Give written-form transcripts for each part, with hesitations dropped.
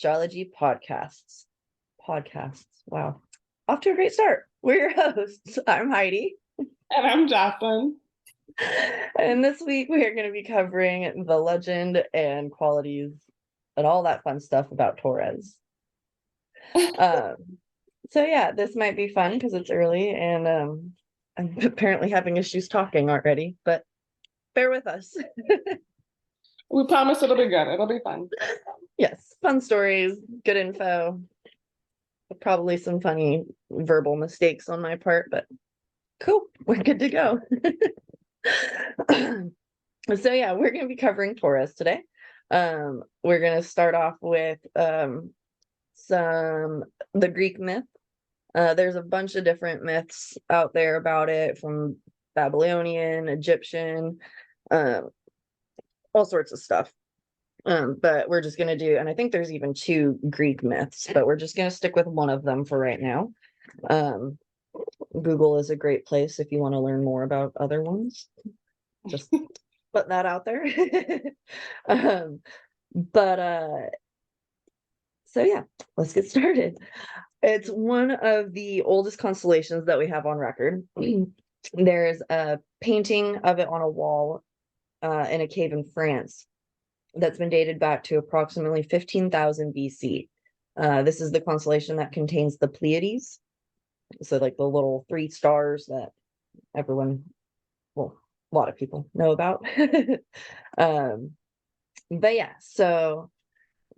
astrology podcasts. Wow. Off to a great start. We're your hosts. I'm Heidi. And I'm Jocelyn. And this week we are going to be covering the legend and qualities and all that fun stuff about Taurus. So yeah, this might be fun because it's early and I'm apparently having issues talking already, but bear with us. We promise it'll be good. It'll be fun. Yes, fun stories, good info, probably some funny verbal mistakes on my part, but cool, we're good to go. So yeah, we're going to be covering Taurus today. We're going to start off with the Greek myth. There's a bunch of different myths out there about it, from Babylonian, Egyptian, all sorts of stuff. But we're just going to do, and I think there's even 2 Greek myths, but we're just going to stick with one of them for right now. Google is a great place if you want to learn more about other ones. Just put that out there. So yeah, let's get started. It's one of the oldest constellations that we have on record. There's a painting of it on a wall in a cave in France that's been dated back to approximately 15,000 BC. This is the constellation that contains the Pleiades. So like the little 3 stars that everyone, well, a lot of people know about. But yeah, so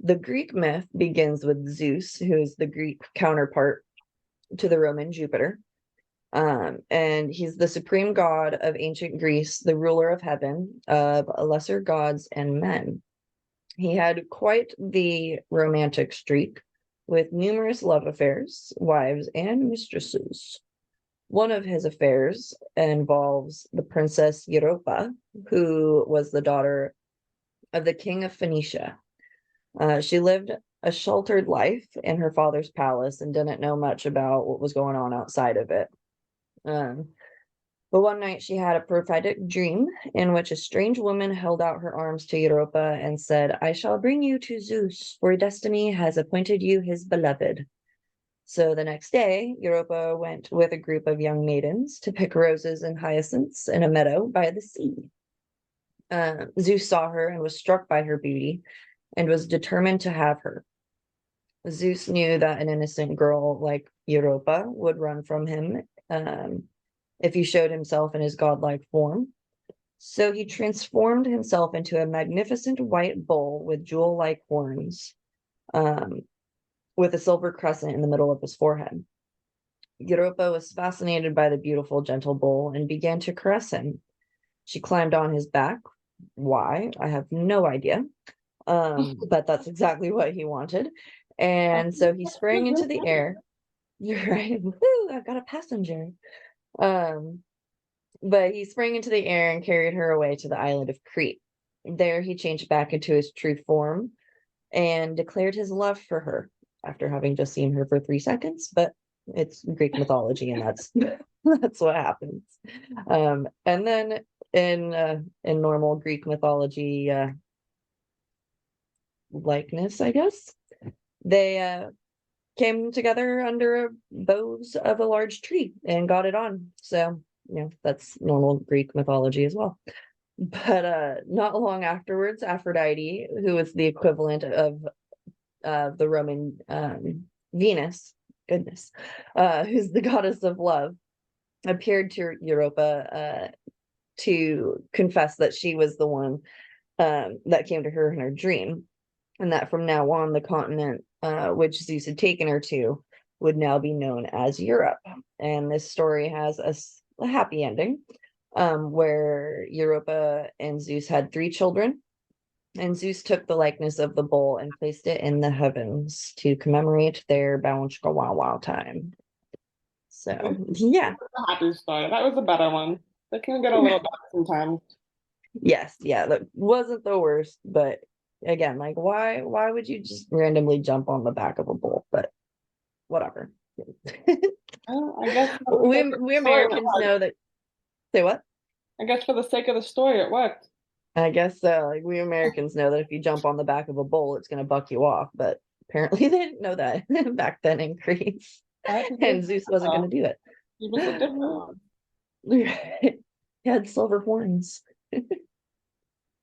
the Greek myth begins with Zeus, who is the Greek counterpart to the Roman Jupiter. And he's the supreme god of ancient Greece, the ruler of heaven, of lesser gods and men. He had quite the romantic streak, with numerous love affairs, wives, and mistresses. One of his affairs involves the princess Europa, who was the daughter of the king of Phoenicia. She lived a sheltered life in her father's palace and didn't know much about what was going on outside of it. But one night she had a prophetic dream in which a strange woman held out her arms to Europa and said, "I shall bring you to Zeus, for destiny has appointed you his beloved." So the next day, Europa went with a group of young maidens to pick roses and hyacinths in a meadow by the sea. Zeus saw her and was struck by her beauty and was determined to have her. Zeus knew that an innocent girl like Europa would run from him if he showed himself in his godlike form. So he transformed himself into a magnificent white bull with jewel-like horns, with a silver crescent in the middle of his forehead. Europa was fascinated by the beautiful, gentle bull and began to caress him. She climbed on his back. Why? I have no idea. But that's exactly what he wanted. And so he sprang into the air. You're right. Woo, I've got a passenger. But he sprang into the air and carried her away to the island of Crete. There he changed back into his true form and declared his love for her after having just seen her for 3 seconds, but it's Greek mythology and that's that's what happens. And then in normal Greek mythology likeness, I guess, they came together under boughs of a large tree and got it on. So, that's normal Greek mythology as well. But not long afterwards, Aphrodite, who is the equivalent of the Roman Venus, who's the goddess of love, appeared to Europa to confess that she was the one that came to her in her dream, and that from now on the continent which Zeus had taken her to would now be known as Europe. And this story has a happy ending, where Europa and Zeus had 3 children, and Zeus took the likeness of the bull and placed it in the heavens to commemorate their Bounchka Wow Wow time. So yeah, A happy story. That was a better one. They can get a little better sometimes. yes, yeah, that wasn't the worst, but again, like why would you just randomly jump on the back of a bull? But whatever. I guess we Americans know that. Say what? I guess for the sake of the story, it worked. I guess so. Like we Americans know that if you jump on the back of a bull, it's going to buck you off. But apparently they didn't know that back then in Greece. Right? And Zeus wasn't going to do it. He was a different. He had silver horns.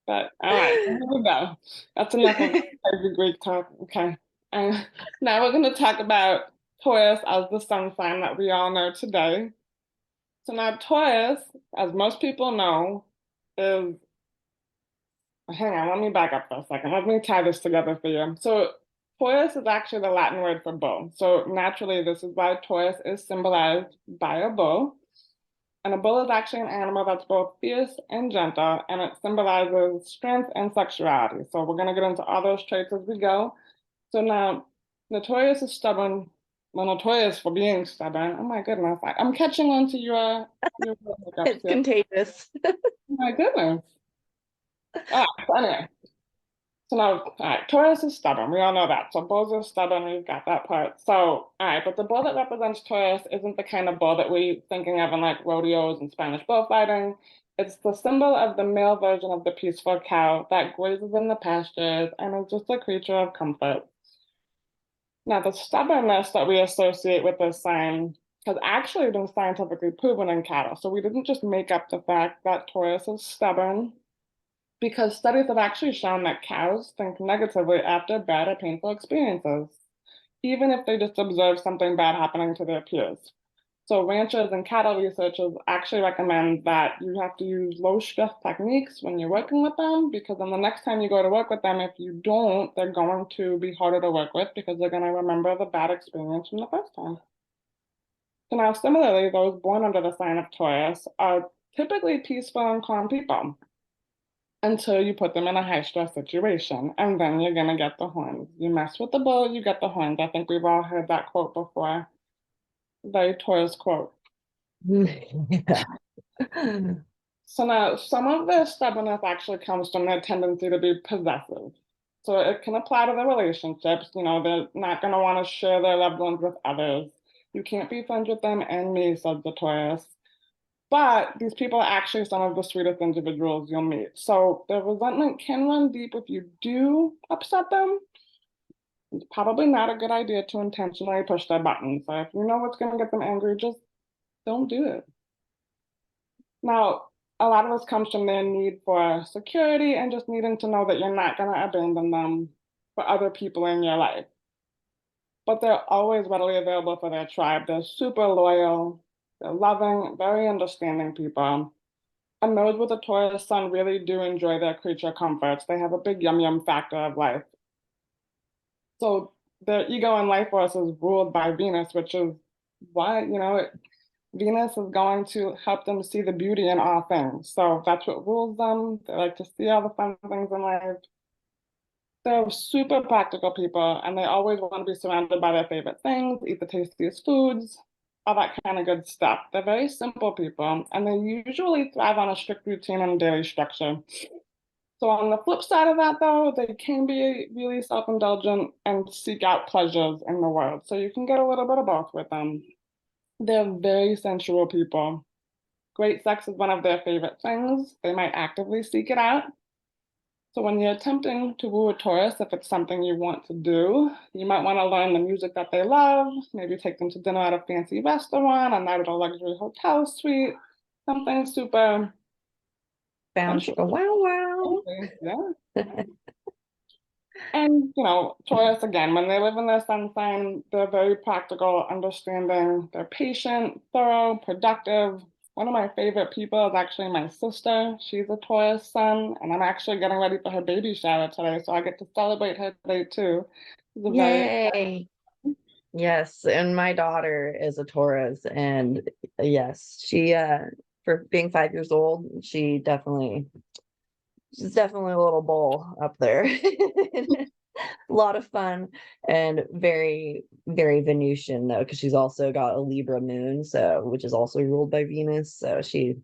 But all right, here we go. That's enough of crazy Greek talk. Okay. And now we're going to talk about Taurus as the sun sign that we all know today. So now Taurus, as most people know, is, hang on, let me back up for a second. Let me tie this together for you. So Taurus is actually the Latin word for bull. So naturally, this is why Taurus is symbolized by a bull. And a bull is actually an animal that's both fierce and gentle, and it symbolizes strength and sexuality. So we're going to get into all those traits as we go. So now, notorious is stubborn. Well, notorious for being stubborn. Oh my goodness, I'm catching on to your hiccups It's here. contagious. Oh my goodness. So anyway, so now, all right, Taurus is stubborn. We all know that. So bulls are stubborn. We've got that part. So, all right, but the bull that represents Taurus isn't the kind of bull that we're thinking of in like rodeos and Spanish bullfighting. It's the symbol of the male version of the peaceful cow that grazes in the pastures and is just a creature of comfort. Now, the stubbornness that we associate with this sign has actually been scientifically proven in cattle. So we didn't just make up the fact that Taurus is stubborn, because studies have actually shown that cows think negatively after bad or painful experiences, even if they just observe something bad happening to their peers. So ranchers and cattle researchers actually recommend that you have to use low stress techniques when you're working with them, because then the next time you go to work with them, if you don't, they're going to be harder to work with because they're going to remember the bad experience from the first time. So now similarly, those born under the sign of Taurus are typically peaceful and calm people until you put them in a high stress situation, and then you're gonna get the horns. You mess with the bull, you get the horns. I think we've all heard that quote before. Very Taurus quote. Yeah. So now some of the stubbornness actually comes from their tendency to be possessive. So it can apply to their relationships. You know, they're not gonna want to share their loved ones with others. You can't be friends with them and me, says the Taurus. But these people are actually some of the sweetest individuals you'll meet. So the resentment can run deep if you do upset them. It's probably not a good idea to intentionally push their buttons. So if you know what's going to get them angry, just don't do it. Now, a lot of this comes from their need for security and just needing to know that you're not going to abandon them for other people in your life. But they're always readily available for their tribe. They're super loyal, they're loving, very understanding people. And those with a Taurus sun really do enjoy their creature comforts. They have a big yum yum factor of life. So their ego and life force is ruled by Venus, which is why, Venus is going to help them see the beauty in all things. So that's what rules them. They like to see all the fun things in life. They're super practical people, and they always want to be surrounded by their favorite things, eat the tastiest foods, all that kind of good stuff. They're very simple people, and they usually thrive on a strict routine and daily structure. So on the flip side of that, though, they can be really self-indulgent and seek out pleasures in the world. So you can get a little bit of both with them. They're very sensual people. Great sex is one of their favorite things. They might actively seek it out. So when you're attempting to woo a Taurus, if it's something you want to do, you might want to learn the music that they love, maybe take them to dinner at a fancy restaurant, a night at a luxury hotel suite, something super Bound sensual. chicka wow wow. Yeah. And, Taurus, again, when they live in their sun sign, they're very practical, understanding, they're patient, thorough, productive. One of my favorite people is actually my sister. She's a Taurus sun, and I'm actually getting ready for her baby shower today, so I get to celebrate her today too. It's a very Yay. Yes, and my daughter is a Taurus, and yes, she for being 5 years old, she's definitely a little bull up there. A lot of fun and very, very Venusian though, because she's also got a Libra moon, so which is also ruled by Venus. So she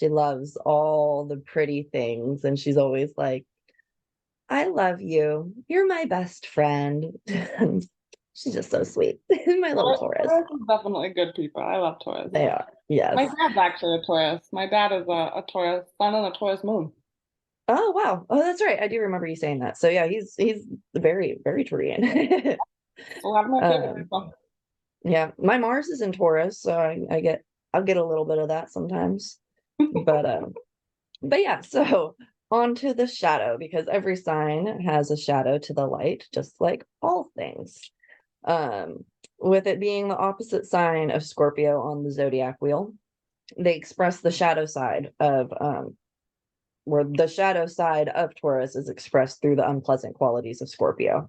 loves all the pretty things, and she's always like, I love you. You're my best friend. She's just so sweet. My little Taurus. Taurus is definitely good people. I love Taurus. They are, My yes. dad's actually a Taurus. My dad is a Taurus sun and a Taurus moon. Oh wow. Oh, that's right. I do remember you saying that. So yeah, he's very, very Taurian. So one of my favorite Um, people. yeah, my Mars is in Taurus, so I'll get a little bit of that sometimes. But yeah, so on to the shadow, because every sign has a shadow to the light, just like all things. Um, with it being the opposite sign of Scorpio on the zodiac wheel, they express the shadow side of where the shadow side of Taurus is expressed through the unpleasant qualities of Scorpio.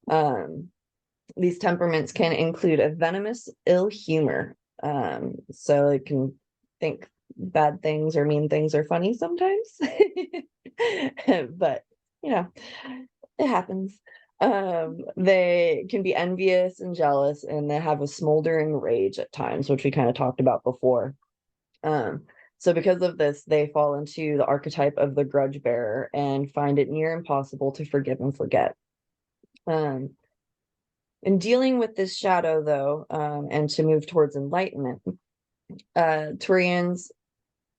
Um, these temperaments can include a venomous ill humor. So it can think bad things or mean things are funny sometimes. But you know, it happens. They can be envious and jealous, and they have a smoldering rage at times, which we kind of talked about before. Um, so because of this, they fall into the archetype of the grudge bearer and find it near impossible to forgive and forget. Um, in dealing with this shadow, though, and to move towards enlightenment, Turians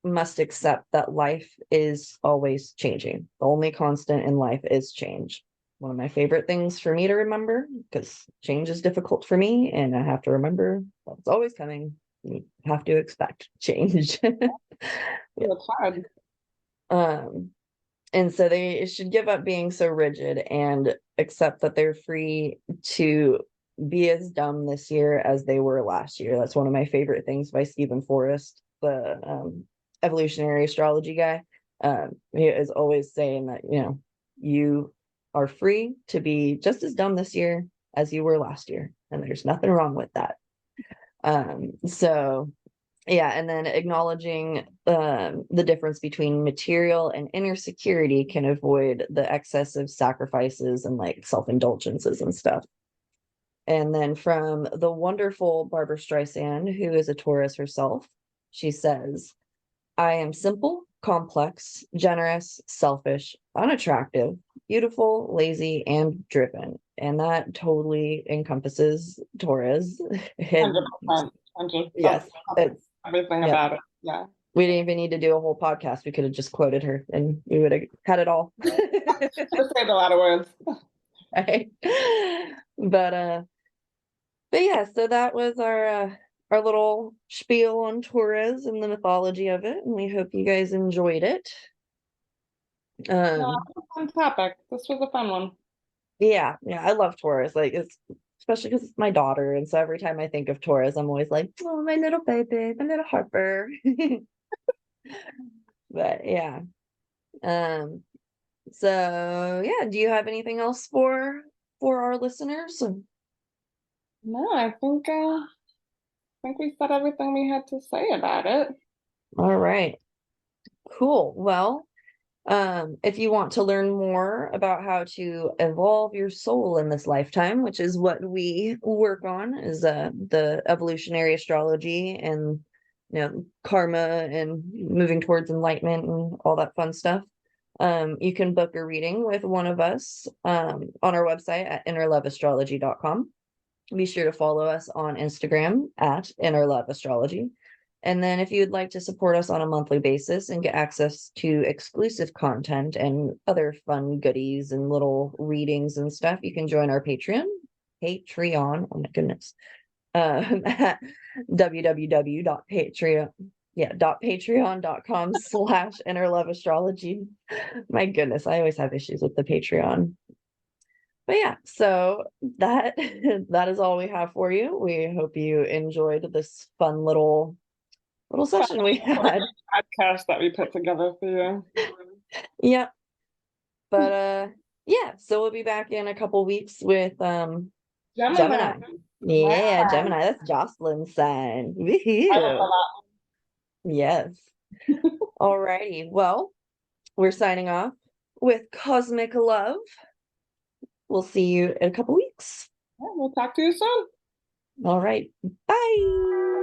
must accept that life is always changing. The only constant in life is change. One of my favorite things for me to remember, because change is difficult for me, and I have to remember that it's always coming. You have to expect change. Yeah. It's hard. Um, and so they should give up being so rigid and accept that they're free to be as dumb this year as they were last year. That's one of my favorite things by Stephen Forrest, the evolutionary astrology guy. He is always saying that, you know, you are free to be just as dumb this year as you were last year, and there's nothing wrong with that. So yeah, and then acknowledging the difference between material and inner security can avoid the excessive sacrifices and like self-indulgences and stuff. And then from the wonderful Barbara Streisand, who is a Taurus herself, she says, I am simple, complex, generous, selfish, unattractive, beautiful, lazy, and driven. And that totally encompasses Taurus. And 100%. 100%. yes, it's, Everything yep. about it. Yeah. We didn't even need to do a whole podcast. We could have just quoted her and we would have had it all. Just saved a lot of words. Right. But but yeah, so that was our little spiel on Taurus and the mythology of it, and we hope you guys enjoyed it. No, Um fun topic. This was a fun one. yeah, yeah, I love Taurus. Like it's especially because it's my daughter, and so every time I think of Taurus, I'm always like, oh, my little baby, my little Harper. But yeah. Um So yeah, do you have anything else for our listeners? No, I think we said everything we had to say about it. All right, cool. Well, if you want to learn more about how to evolve your soul in this lifetime, which is what we work on, is the evolutionary astrology and karma and moving towards enlightenment and all that fun stuff. You can book a reading with one of us on our website at innerloveastrology.com. Be sure to follow us on Instagram at innerloveastrology. And then if you'd like to support us on a monthly basis and get access to exclusive content and other fun goodies and little readings and stuff, you can join our Patreon, oh my goodness, at www.patreon, yeah, patreon.com/innerloveastrology. My goodness, I always have issues with the Patreon. But yeah, so that that is all we have for you. We hope you enjoyed this fun little Fun session we little had. podcast that we put together for you. Yeah. But yeah, so we'll be back in a couple weeks with Gemini. Gemini. Right Yeah, on. Gemini. That's Jocelyn's sign. I love Woohoo. that. Yes. All righty. Well, we're signing off with Cosmic Love. We'll see you in a couple weeks. Yeah, we'll talk to you soon. All right. Bye.